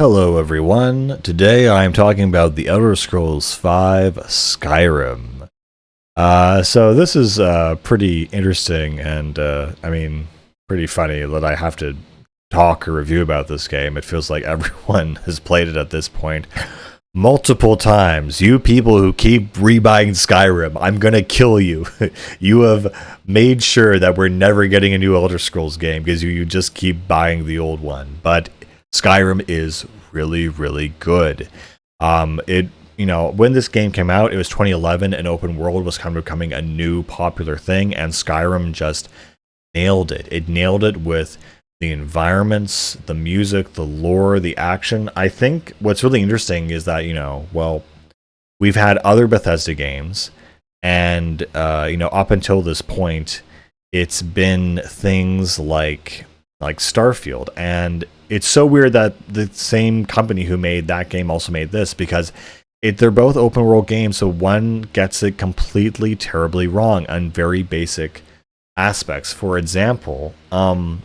Hello everyone. Today I am talking about The Elder Scrolls V Skyrim. So this is pretty interesting and pretty funny that I have to talk or review about this game. It feels like everyone has played it at this point multiple times. You people who keep rebuying Skyrim, I'm gonna kill you. You have made sure that we're never getting a new Elder Scrolls game because you just keep buying the old one. But Skyrim is really, really good. When this game came out, it was 2011, and open world was kind of becoming a new popular thing, and Skyrim just nailed it. It nailed it with the environments, the music, the lore, the action. I think what's really interesting is that, we've had other Bethesda games, and, up until this point, it's been things like Starfield, and it's so weird that the same company who made that game also made this, because they're both open world games, so one gets it completely terribly wrong on very basic aspects. For example, in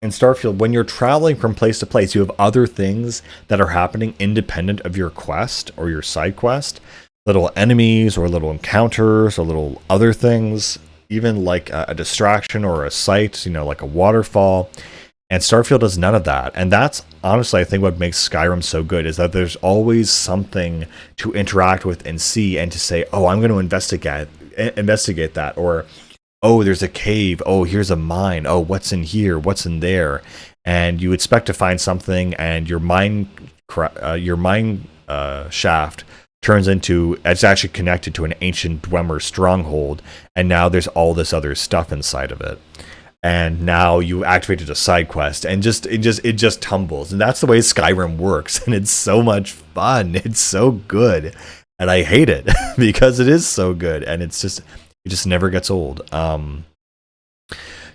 Starfield, when you're traveling from place to place, you have other things that are happening independent of your quest or your side quest, little enemies or little encounters or little other things, even like a distraction or a sight, like a waterfall. And Starfield does none of that. And that's honestly, I think, what makes Skyrim so good, is that there's always something to interact with and see, and to say, oh, I'm going to investigate that. Or, oh, there's a cave. Oh, here's a mine. Oh, what's in here? What's in there? And you expect to find something, and your mine shaft turns into, it's actually connected to an ancient Dwemer stronghold, and now there's all this other stuff inside of it. And now you activated a side quest, and it just tumbles. And that's the way Skyrim works, and it's so much fun. It's so good, and I hate it because it is so good, and it just never gets old.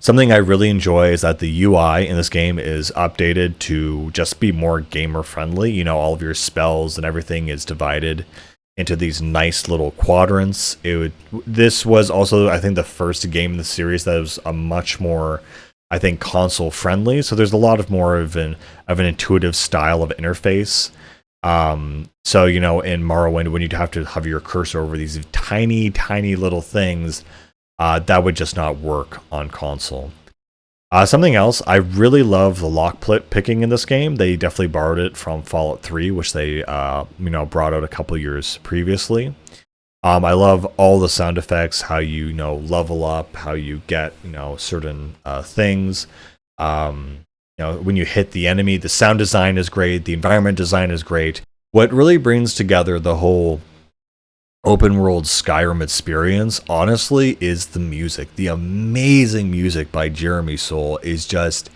Something I really enjoy is that the UI in this game is updated to just be more gamer friendly. All of your spells and everything is divided into these nice little quadrants. This was also, I think, the first game in the series that was a much more, I think, console friendly. So there's a lot of more of an intuitive style of interface. So in Morrowind, when you'd have to hover your cursor over these tiny, tiny little things, that would just not work on console. Something else, I really love the lock picking in this game. They definitely borrowed it from Fallout 3, which they brought out a couple years previously. I love all the sound effects, how you level up, how you get certain things. When you hit the enemy, the sound design is great, the environment design is great. What really brings together the whole open world Skyrim experience, honestly, is the music. The amazing music by Jeremy Soule is just,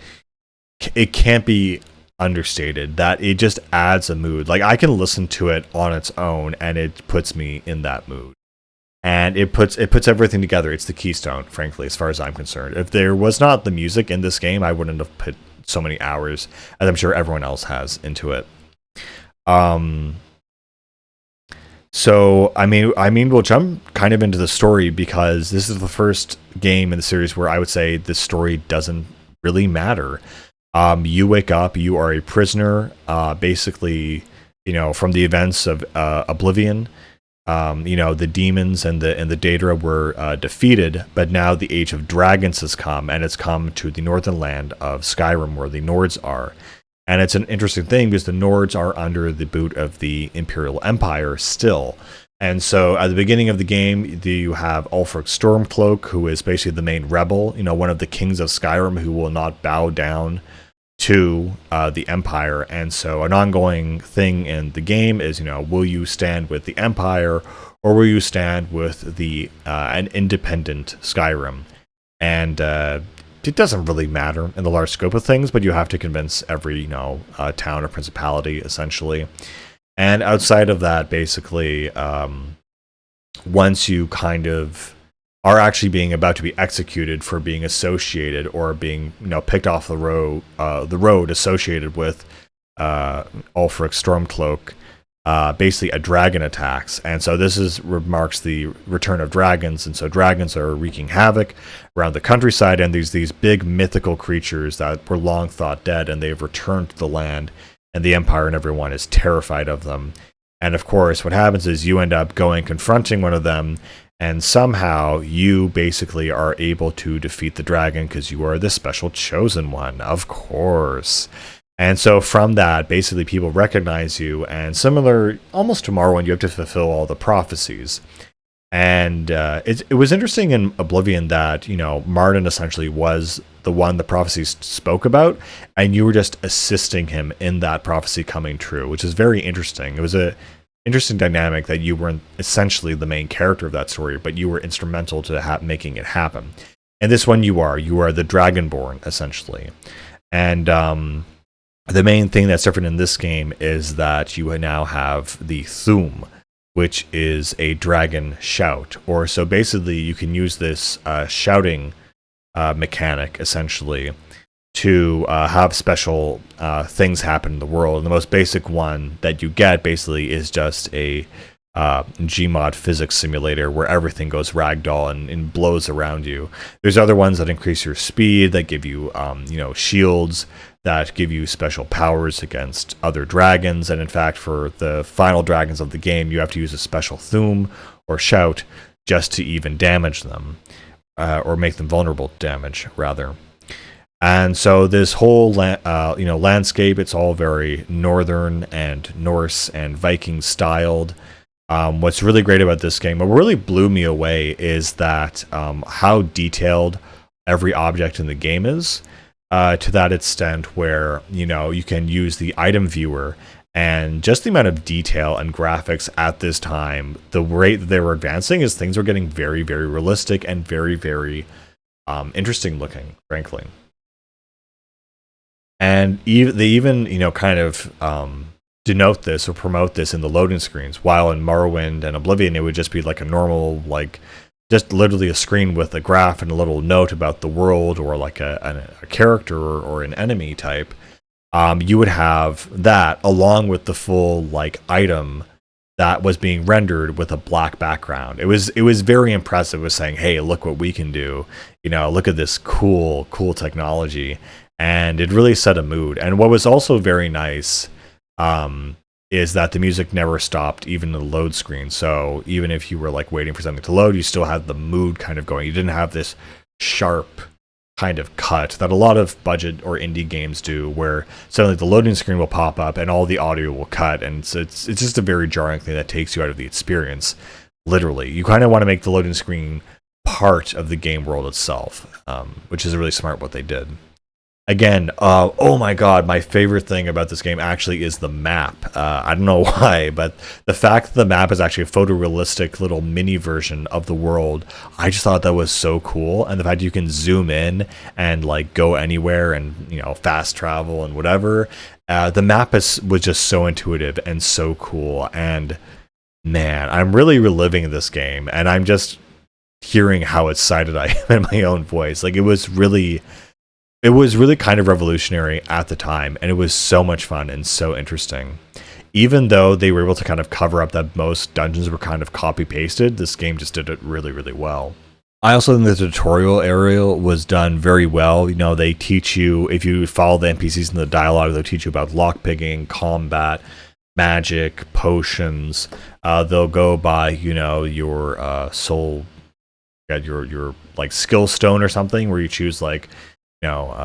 it can't be understated. That it just adds a mood. Like, I can listen to it on its own, and it puts me in that mood. And it puts everything together. It's the keystone, frankly, as far as I'm concerned. If there was not the music in this game, I wouldn't have put so many hours, as I'm sure everyone else has, into it. So, we'll jump kind of into the story, because this is the first game in the series where I would say the story doesn't really matter. You wake up, you are a prisoner, basically, from the events of Oblivion. The demons and the Daedra were defeated, but now the Age of Dragons has come, and it's come to the northern land of Skyrim, where the Nords are. And it's an interesting thing, because the Nords are under the boot of the Imperial Empire still. And so at the beginning of the game, you have Ulfric Stormcloak, who is basically the main rebel, one of the kings of Skyrim, who will not bow down to the Empire. And so an ongoing thing in the game is, will you stand with the Empire, or will you stand with an independent Skyrim? And it doesn't really matter in the large scope of things, but you have to convince every town or principality, essentially. And outside of that, basically, once you kind of are actually being about to be executed for being associated, or being picked off the road associated with Ulfric Stormcloak, basically a dragon attacks. And so this marks the return of dragons. And so dragons are wreaking havoc around the countryside. And there's these big mythical creatures that were long thought dead, and they've returned to the land. And the Empire and everyone is terrified of them. And of course, what happens is you end up going confronting one of them. And somehow you basically are able to defeat the dragon because you are the special chosen one, of course. And so from that, basically people recognize you, and similar almost to Morrowind, you have to fulfill all the prophecies. And it was interesting in Oblivion that, Martin essentially was the one the prophecies spoke about, and you were just assisting him in that prophecy coming true, which is very interesting. It was a interesting dynamic that you weren't essentially the main character of that story, but you were instrumental to making it happen. And this one you are the Dragonborn, essentially. And the main thing that's different in this game is that you now have the Thu'um, which is a dragon shout. Or so basically you can use this shouting mechanic, essentially, to have special things happen in the world. And the most basic one that you get, basically, is just a Gmod physics simulator where everything goes ragdoll and blows around you. There's other ones that increase your speed, that give you, shields, that give you special powers against other dragons. And in fact, for the final dragons of the game, you have to use a special Thu'um or shout just to even damage them, or make them vulnerable to damage, rather. And so this whole landscape, it's all very northern and Norse and Viking styled. What's really great about this game, what really blew me away, is that how detailed every object in the game is, to that extent where, you can use the item viewer, and just the amount of detail and graphics at this time, the rate that they were advancing, is things were getting very, very realistic and very, very interesting looking, frankly. And they even, kind of denote this or promote this in the loading screens, while in Morrowind and Oblivion it would just be like a normal, just literally a screen with a graph and a little note about the world, or like a character or an enemy type. You would have that along with the full item that was being rendered with a black background. It was very impressive. It was saying, hey, look what we can do, look at this cool technology. And it really set a mood. And what was also very nice is that the music never stopped, even in the load screen. So even if you were waiting for something to load, you still had the mood kind of going. You didn't have this sharp kind of cut that a lot of budget or indie games do, where suddenly the loading screen will pop up and all the audio will cut. And so it's just a very jarring thing that takes you out of the experience. Literally, you kind of want to make the loading screen part of the game world itself, which is really smart what they did. Again, oh my god, my favorite thing about this game actually is the map. I don't know why, but the fact that the map is actually a photorealistic little mini version of the world, I just thought that was so cool. And the fact you can zoom in and go anywhere and fast travel and whatever. The map was just so intuitive and so cool. And man, I'm really reliving this game, and I'm just hearing how excited I am in my own voice. It was really kind of revolutionary at the time, and it was so much fun and so interesting. Even though they were able to kind of cover up that most dungeons were kind of copy-pasted, this game just did it really, really well. I also think the tutorial area was done very well. They teach you, if you follow the NPCs in the dialogue, they'll teach you about lockpicking, combat, magic, potions. They'll go by, your soul, your skill stone or something, where you choose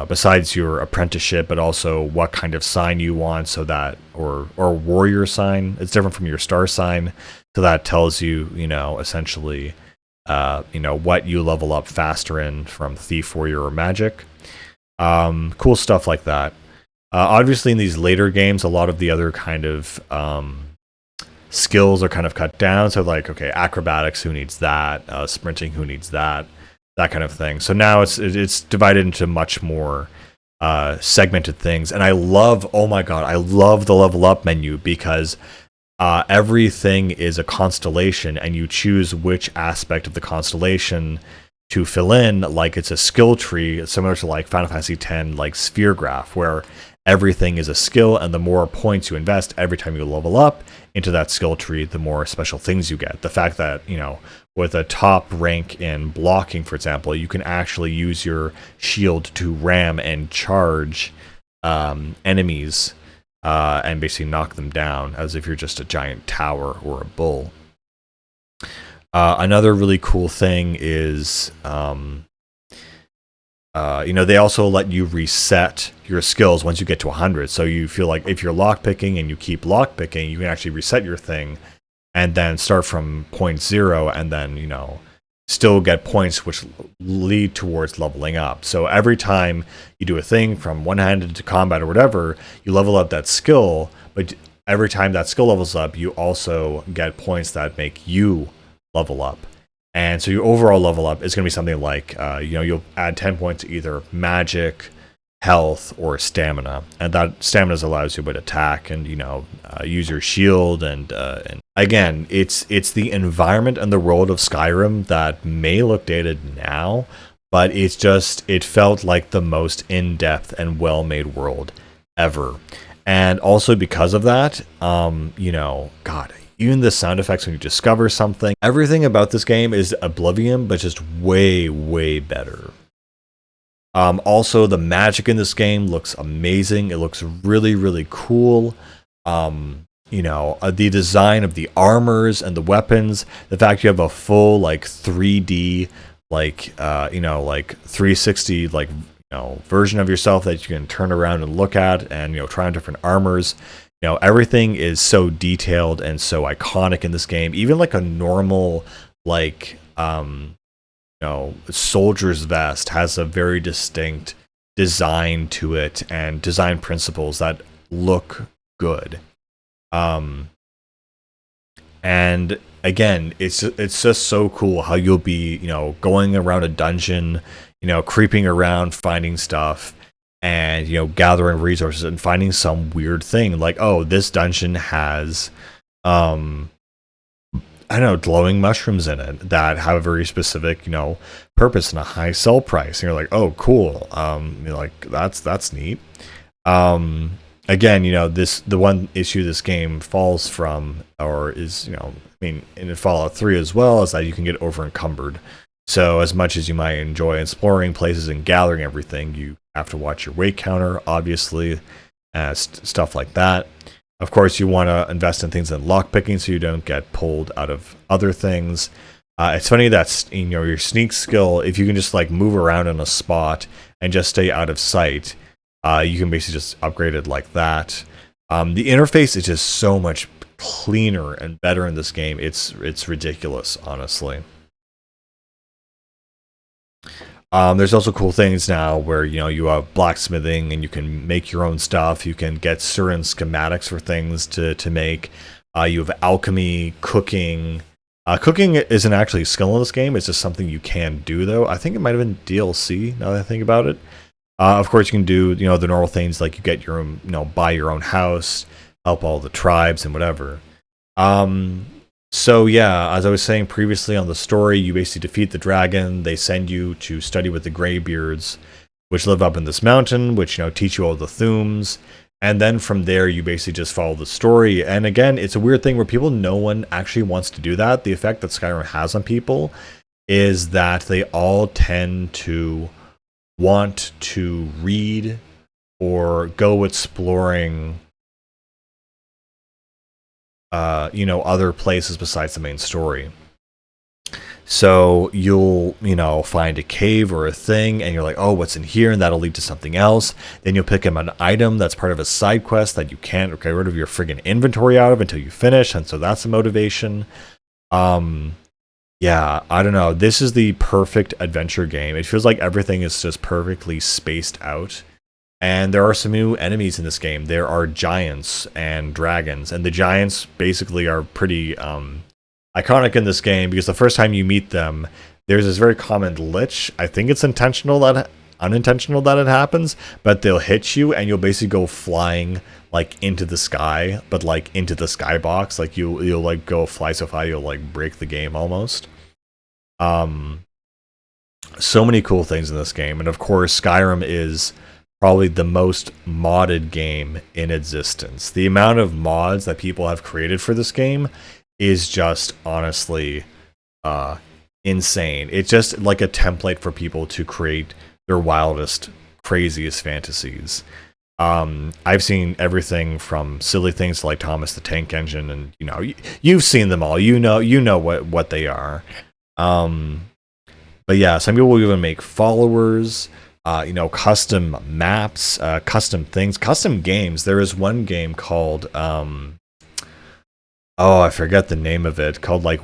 besides your apprenticeship, but also what kind of sign you want, so that, or warrior sign, it's different from your star sign, so that tells you, essentially, what you level up faster in, from thief, warrior, or magic. Cool stuff like that. Obviously, in these later games, a lot of the other kind of skills are kind of cut down. So okay, acrobatics, who needs that? Sprinting, who needs that? That kind of thing. So now it's divided into much more segmented things. And I love the level up menu, because everything is a constellation, and you choose which aspect of the constellation to fill in. It's a skill tree, similar to Final Fantasy X, sphere graph, where everything is a skill, and the more points you invest every time you level up into that skill tree, the more special things you get. The fact that, with a top rank in blocking, for example, you can actually use your shield to ram and charge enemies and basically knock them down as if you're just a giant tower or a bull. Another really cool thing is, they also let you reset your skills once you get to 100. So you feel like if you're lockpicking and you keep lockpicking, you can actually reset your thing and then start from point 0 and then, still get points which lead towards leveling up. So every time you do a thing from one-handed to combat or whatever, you level up that skill, but every time that skill levels up, you also get points that make you level up. And so your overall level up is going to be something like, you'll add 10 points to either magic, health, or stamina. And that stamina allows you to attack and, use your shield. And again, it's the environment and the world of Skyrim that may look dated now, but it felt like the most in-depth and well-made world ever. And also because of that, God, even the sound effects when you discover something, everything about this game is Oblivion, but just way, way better. Also, the magic in this game looks amazing. It looks really, really cool. The design of the armors and the weapons, the fact you have a full 3D, 360, version of yourself that you can turn around and look at and, try on different armors. Everything is so detailed and so iconic in this game. Even a normal, soldier's vest has a very distinct design to it and design principles that look good. And again, it's just so cool how you'll be, going around a dungeon, creeping around, finding stuff, and gathering resources and finding some weird thing like, oh, this dungeon has glowing mushrooms in it that have a very specific purpose and a high sell price, and you're like, oh, cool. That's neat. Again, the one issue this game falls from, or is, in Fallout 3 as well, is that you can get over encumbered. So as much as you might enjoy exploring places and gathering everything, you have to watch your weight counter, obviously, stuff like that. Of course, you want to invest in things like lockpicking so you don't get pulled out of other things. It's funny that your sneak skill, if you can just move around in a spot and just stay out of sight, you can basically just upgrade it like that. The interface is just so much cleaner and better in this game. It's ridiculous, honestly. There's also cool things now where you have blacksmithing and you can make your own stuff. You can get certain schematics for things to make. You have alchemy, cooking. Cooking isn't actually a skill in this game. It's just something you can do, though. I think it might have been DLC, now that I think about it. Of course, you can do the normal things like you get your own, buy your own house, help all the tribes and whatever. So yeah, as I was saying previously on the story, you basically defeat the dragon. They send you to study with the Greybeards, which live up in this mountain, which teach you all the Thumes. And then from there, you basically just follow the story. And again, it's a weird thing where no one actually wants to do that. The effect that Skyrim has on people is that they all tend to want to read or go exploring other places besides the main story. So you'll, find a cave or a thing and you're like, oh, what's in here? And that'll lead to something else. Then you'll pick up an item that's part of a side quest that you can't get rid of your friggin' inventory out of until you finish. And so that's a motivation. Yeah, I don't know. This is the perfect adventure game. It feels like everything is just perfectly spaced out. And there are some new enemies in this game. There are giants and dragons. And the giants basically are pretty iconic in this game because the first time you meet them, there's this very common glitch. I think it's unintentional that it happens, but they'll hit you and you'll basically go flying into the sky, but into the skybox. You'll go fly so far you'll break the game almost. So many cool things in this game, and of course Skyrim is probably the most modded game in existence. The amount of mods that people have created for this game is just honestly insane. It's just like a template for people to create their wildest, craziest fantasies. I've seen everything from silly things like Thomas the Tank Engine, and you've seen them all. You know what they are. But yeah, some people will even make followers. Custom maps, custom things, custom games. There is one game called I forget the name of it. Called like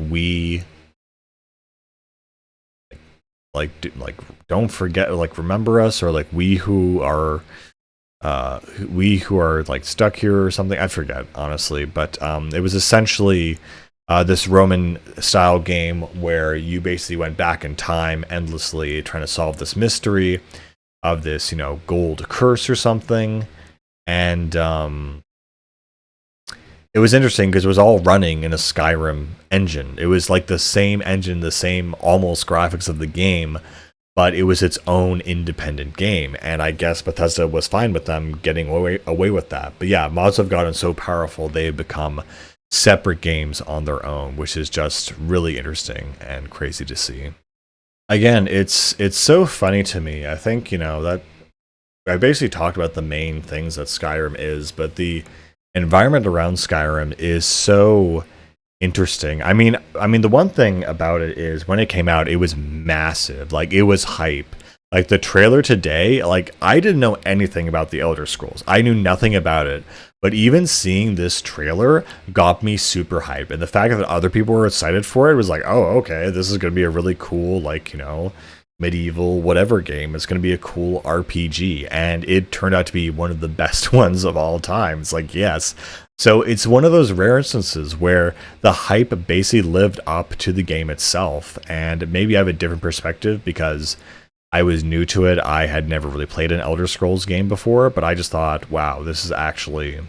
don't forget, like remember us, or like we who are like stuck here or something. I forget honestly, but it was essentially this Roman style game where you basically went back in time endlessly trying to solve this mystery of this gold curse or something. And it was interesting because it was all running in a Skyrim engine. It was like the same engine, the same almost graphics of the game, but it was its own independent game. And I guess Bethesda was fine with them getting away with that. But yeah, mods have gotten so powerful, they've become separate games on their own, which is just really interesting and crazy to see. Again, it's so funny to me. I think, that I basically talked about the main things that Skyrim is, but the environment around Skyrim is so interesting. I mean, the one thing about it is when it came out, it was massive. Like, it was hype. Like, the trailer today, like, I didn't know anything about the Elder Scrolls. I knew nothing about it. But even seeing this trailer got me super hyped. And the fact that other people were excited for it was like, oh, okay, this is going to be a really cool, like, medieval whatever game. It's going to be a cool RPG. And it turned out to be one of the best ones of all time. It's like, yes. So it's one of those rare instances where the hype basically lived up to the game itself. And maybe I have a different perspective because I was new to it. I had never really played an Elder Scrolls game before, but I just thought, wow, this is actually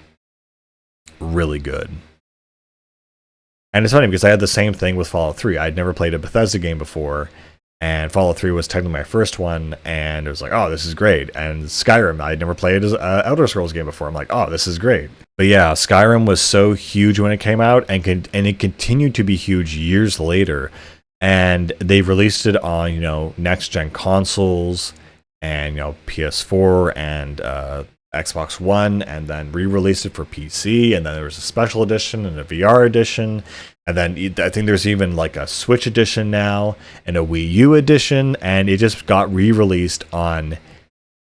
really good. And it's funny because I had the same thing with Fallout 3. I'd never played a Bethesda game before, and Fallout 3 was technically my first one, and it was like, oh, this is great. And Skyrim, I'd never played an Elder Scrolls game before. I'm like, oh, this is great. But yeah, Skyrim was so huge when it came out, and it continued to be huge years later. And they released it on, next-gen consoles and, PS4 and Xbox One, and then re-released it for PC, and then there was a special edition and a VR edition, and then I think there's even like a Switch edition now and a Wii U edition, and it just got re-released on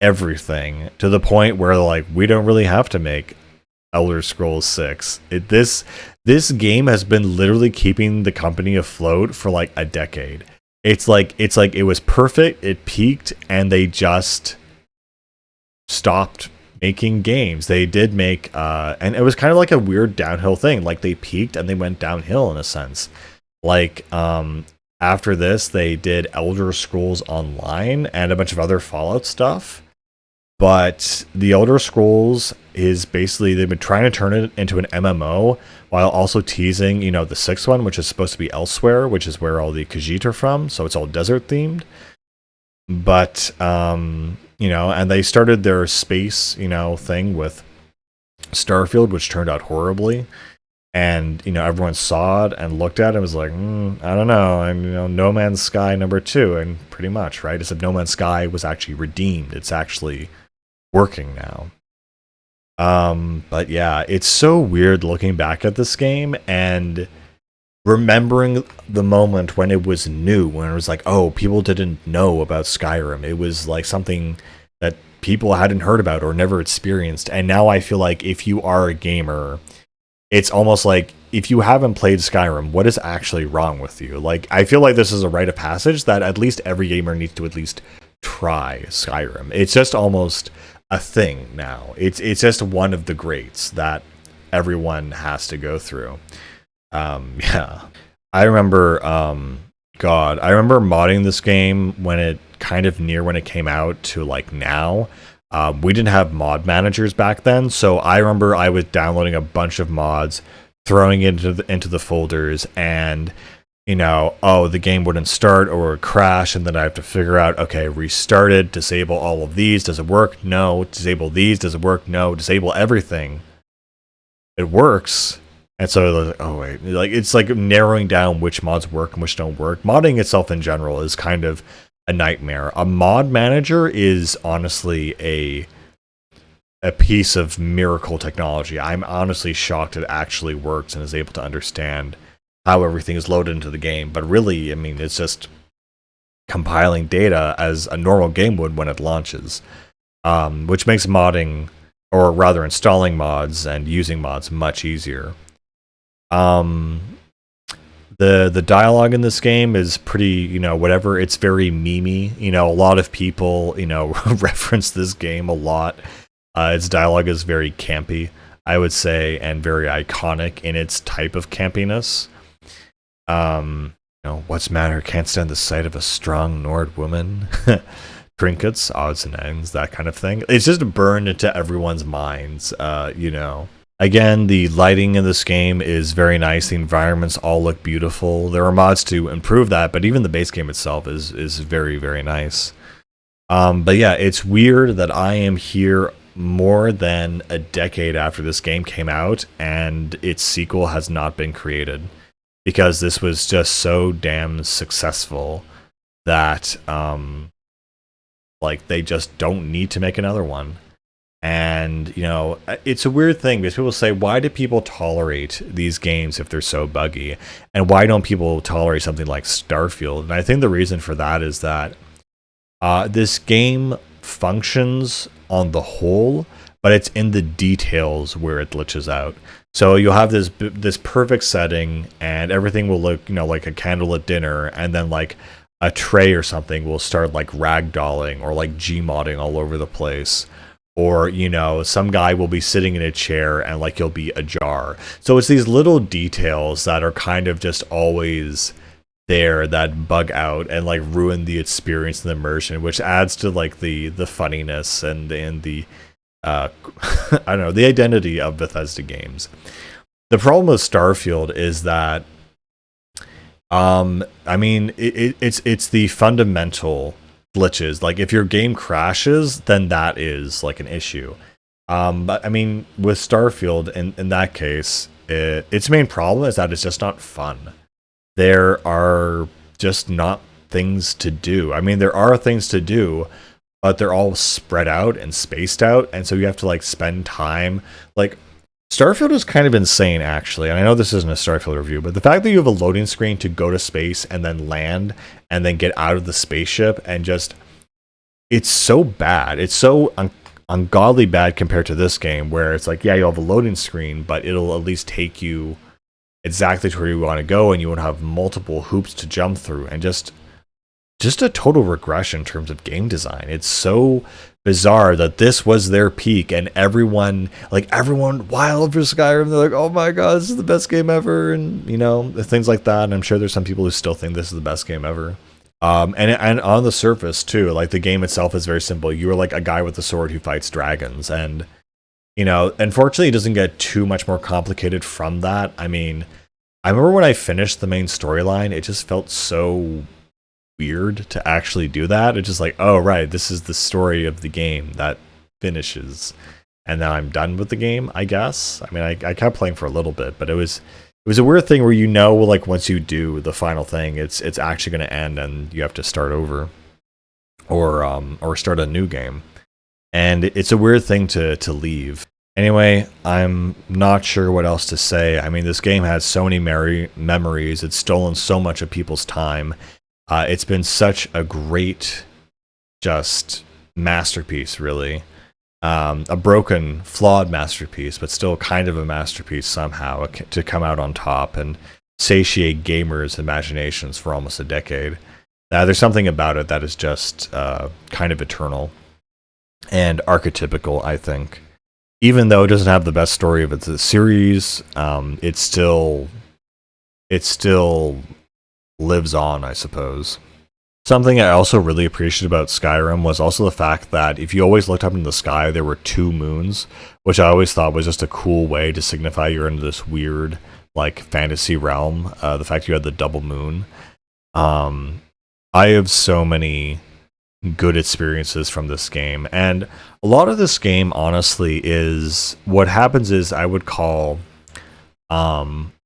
everything to the point where, like, we don't really have to make Elder Scrolls 6. This game has been literally keeping the company afloat for like a decade. It's like it was perfect, it peaked, and they just stopped making games. They did make and it was kind of like a weird downhill thing. Like, they peaked and they went downhill in a sense. Like, after this they did Elder Scrolls Online and a bunch of other Fallout stuff. But the Elder Scrolls is basically, they've been trying to turn it into an MMO while also teasing, the sixth one, which is supposed to be Elsewhere, which is where all the Khajiit are from. So it's all desert themed. But, and they started their space, thing with Starfield, which turned out horribly. And, everyone saw it and looked at it and was like, I don't know. And, No Man's Sky #2, and pretty much, right? Except No Man's Sky was actually redeemed. It's actually working now. But yeah, it's so weird looking back at this game and remembering the moment when it was new, when it was like, oh, people didn't know about Skyrim. It was like something that people hadn't heard about or never experienced. And now I feel like if you are a gamer, it's almost like if you haven't played Skyrim, what is actually wrong with you? Like, I feel like this is a rite of passage that at least every gamer needs to at least try Skyrim. It's just almost a thing now. It's just one of the greats that everyone has to go through. Yeah. I remember, I remember modding this game when it kind of near when it came out to like now. We didn't have mod managers back then, so I remember I was downloading a bunch of mods, throwing it into the folders, and oh, the game wouldn't start or would crash, and then I have to figure out, okay, restart it, disable all of these, does it work? No. Disable these, does it work? No. Disable everything. It works. And so, oh wait, like it's like narrowing down which mods work and which don't work. Modding itself in general is kind of a nightmare. A mod manager is honestly a piece of miracle technology. I'm honestly shocked it actually works and is able to understand how everything is loaded into the game. But really, I mean, it's just compiling data as a normal game would when it launches, which makes modding, or rather installing mods and using mods, much easier. The dialogue in this game is pretty, whatever. It's very memey. A lot of people, reference this game a lot. Its dialogue is very campy, I would say, and very iconic in its type of campiness. What's matter? Can't stand the sight of a strong Nord woman. Trinkets, odds and ends, that kind of thing. It's just burned into everyone's minds, Again, the lighting in this game is very nice. The environments all look beautiful. There are mods to improve that, but even the base game itself is very, very nice. But yeah, it's weird that I am here more than a decade after this game came out, and its sequel has not been created, because this was just so damn successful that they just don't need to make another one. And, it's a weird thing because people say, why do people tolerate these games if they're so buggy? And why don't people tolerate something like Starfield? And I think the reason for that is that this game functions on the whole, but it's in the details where it glitches out. So you'll have this perfect setting, and everything will look, like a candlelit dinner, and then like a tray or something will start like ragdolling or like Gmodding all over the place. Or, some guy will be sitting in a chair and like you'll be ajar. So it's these little details that are kind of just always there that bug out and like ruin the experience and the immersion, which adds to like the funniness and the I don't know, the identity of Bethesda games. The problem with Starfield is that it's the fundamental glitches. Like if your game crashes, then that is like an issue. But I mean, with Starfield, in that case, its main problem is that it's just not fun. There are just not things to do. I mean, there are things to do, but they're all spread out and spaced out, and so you have to like spend time. Like Starfield is kind of insane, actually, and I know this isn't a Starfield review, but the fact that you have a loading screen to go to space and then land and then get out of the spaceship and just... It's so bad. It's so ungodly bad compared to this game, where it's like, yeah, you'll have a loading screen, but it'll at least take you exactly to where you want to go, and you won't have multiple hoops to jump through, and just a total regression in terms of game design. It's so bizarre that this was their peak, and everyone wild for Skyrim. They're like, oh my god, this is the best game ever, and things like that. And I'm sure there's some people who still think this is the best game ever. And on the surface too, like the game itself is very simple. You are like a guy with a sword who fights dragons, and unfortunately, it doesn't get too much more complicated from that. I mean, I remember when I finished the main storyline, it just felt so weird to actually do that. It's just like, oh right, this is the story of the game that finishes, and then I'm done with the game, I guess. I mean, I kept playing for a little bit, but it was a weird thing where like once you do the final thing, it's actually going to end and you have to start over, or start a new game, and it's a weird thing to leave. Anyway, I'm not sure what else to say. I mean, this game has so many memories. It's stolen so much of people's time. It's been such a great, just masterpiece, really. A broken, flawed masterpiece, but still kind of a masterpiece somehow to come out on top and satiate gamers' imaginations for almost a decade. There's something about it that is just kind of eternal and archetypical, I think. Even though it doesn't have the best story of its series, it still lives on, I suppose. Something I also really appreciated about Skyrim was also the fact that if you always looked up in the sky, there were two moons, which I always thought was just a cool way to signify you're in this weird like fantasy realm. The fact you had the double moon. Um, I have so many good experiences from this game, and a lot of this game, honestly, is what happens is I would call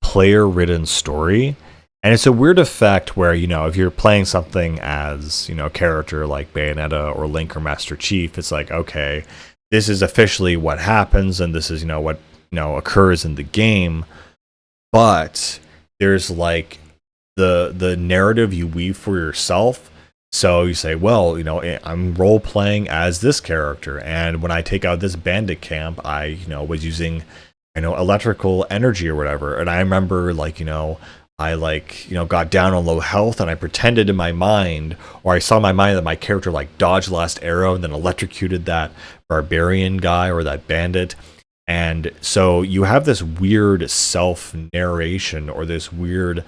player-ridden story. And it's a weird effect where, if you're playing something as, a character like Bayonetta or Link or Master Chief, it's like, okay, this is officially what happens, and this is, what, occurs in the game. But there's like the narrative you weave for yourself. So you say, well, I'm role playing as this character, and when I take out this bandit camp, I, was using, electrical energy or whatever. And I remember, like, I got down on low health, and I pretended in my mind, or I saw in my mind that my character like dodged the last arrow and then electrocuted that barbarian guy or that bandit. And so you have this weird self narration or this weird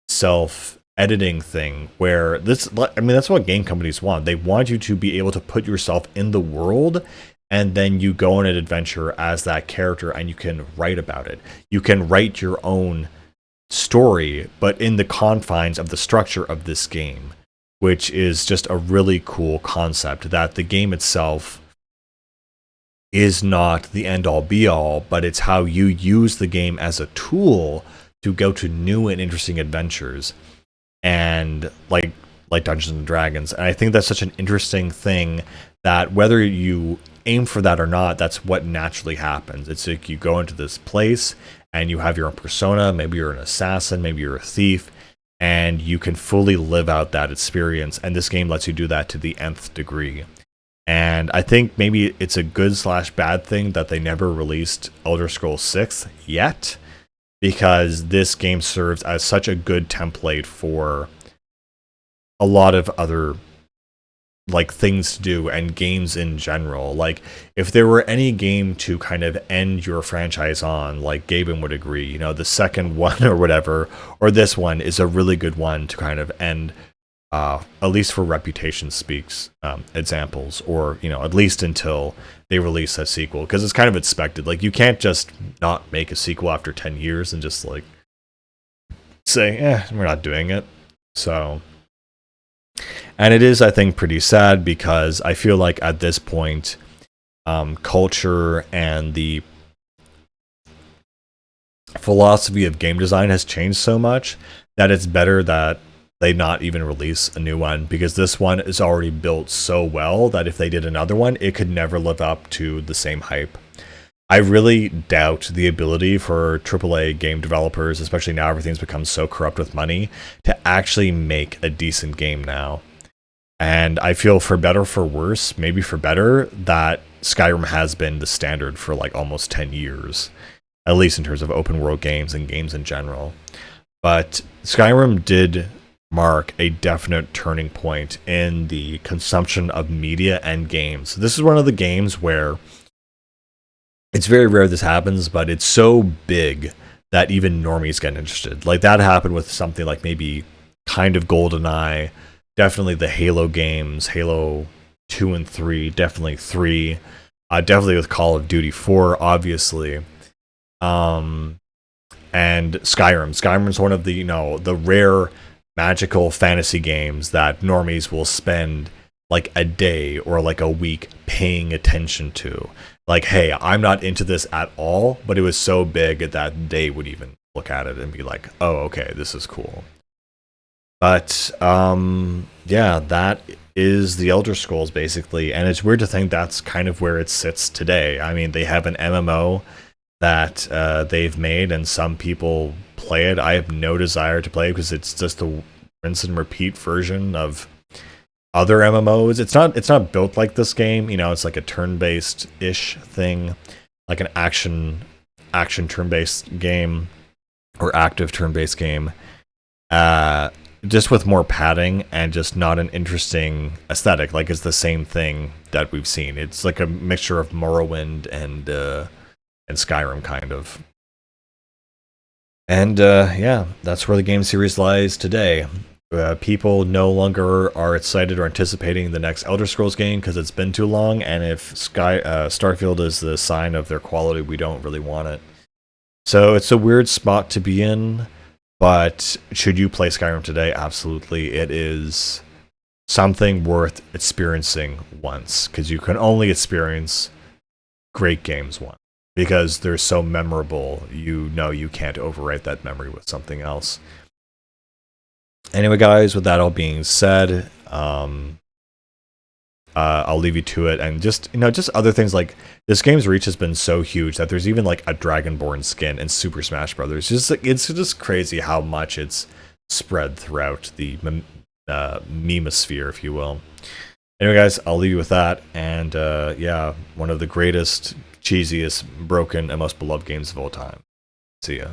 self editing thing where that's what game companies want. They want you to be able to put yourself in the world, and then you go on an adventure as that character, and you can write about it. You can write your own story, but in the confines of the structure of this game, which is just a really cool concept, that the game itself is not the end all be all, but it's how you use the game as a tool to go to new and interesting adventures, and like Dungeons and Dragons. And I think that's such an interesting thing, that whether you aim for that or not, that's what naturally happens. It's like you go into this place and you have your own persona. Maybe you're an assassin, maybe you're a thief, and you can fully live out that experience. And this game lets you do that to the nth degree. And I think maybe it's a good/bad thing that they never released Elder Scrolls 6 yet, because this game serves as such a good template for a lot of other like things to do and games in general. Like, if there were any game to kind of end your franchise on, like Gaben would agree, the second one or whatever, or this one is a really good one to kind of end, at least for reputation speaks, examples, or at least until they release a sequel, because it's kind of expected. Like, you can't just not make a sequel after 10 years and just like say, we're not doing it. So, and it is, I think, pretty sad, because I feel like at this point, culture and the philosophy of game design has changed so much that it's better that they not even release a new one, because this one is already built so well that if they did another one, it could never live up to the same hype. I really doubt the ability for AAA game developers, especially now everything's become so corrupt with money, to actually make a decent game now. And I feel, for better or for worse, maybe for better, that Skyrim has been the standard for like almost 10 years, at least in terms of open world games and games in general. But Skyrim did mark a definite turning point in the consumption of media and games. This is one of the games where it's very rare this happens, but it's so big that even normies get interested. Like, that happened with something like maybe kind of GoldenEye, definitely the Halo games, Halo 2 and 3, definitely 3, definitely with Call of Duty 4, obviously. And Skyrim. Skyrim's one of the, the rare magical fantasy games that normies will spend like a day or like a week paying attention to. Like, hey, I'm not into this at all, but it was so big that they would even look at it and be like, oh, okay, this is cool. But yeah, that is the Elder Scrolls basically, and it's weird to think that's kind of where it sits today. I mean, they have an MMO that they've made, and some people play it. I have no desire to play it because it's just a rinse and repeat version of other MMOs. It's not built like this game. It's like a turn-based ish thing, like an action turn-based game or active turn-based game. Just with more padding and just not an interesting aesthetic. Like, it's the same thing that we've seen. It's like a mixture of Morrowind and Skyrim, kind of. And yeah, that's where the game series lies today. People no longer are excited or anticipating the next Elder Scrolls game because it's been too long, and if Starfield is the sign of their quality, we don't really want it. So it's a weird spot to be in, but should you play Skyrim today? Absolutely. It is something worth experiencing once, because you can only experience great games once. Because they're so memorable, you know you can't overwrite that memory with something else. Anyway, guys, with that all being said, I'll leave you to it, and just just other things like this game's reach has been so huge that there's even like a Dragonborn skin in Super Smash Brothers. It's just crazy how much it's spread throughout the memosphere, if you will. Anyway, guys, I'll leave you with that, and yeah, one of the greatest, cheesiest, broken, and most beloved games of all time. See ya.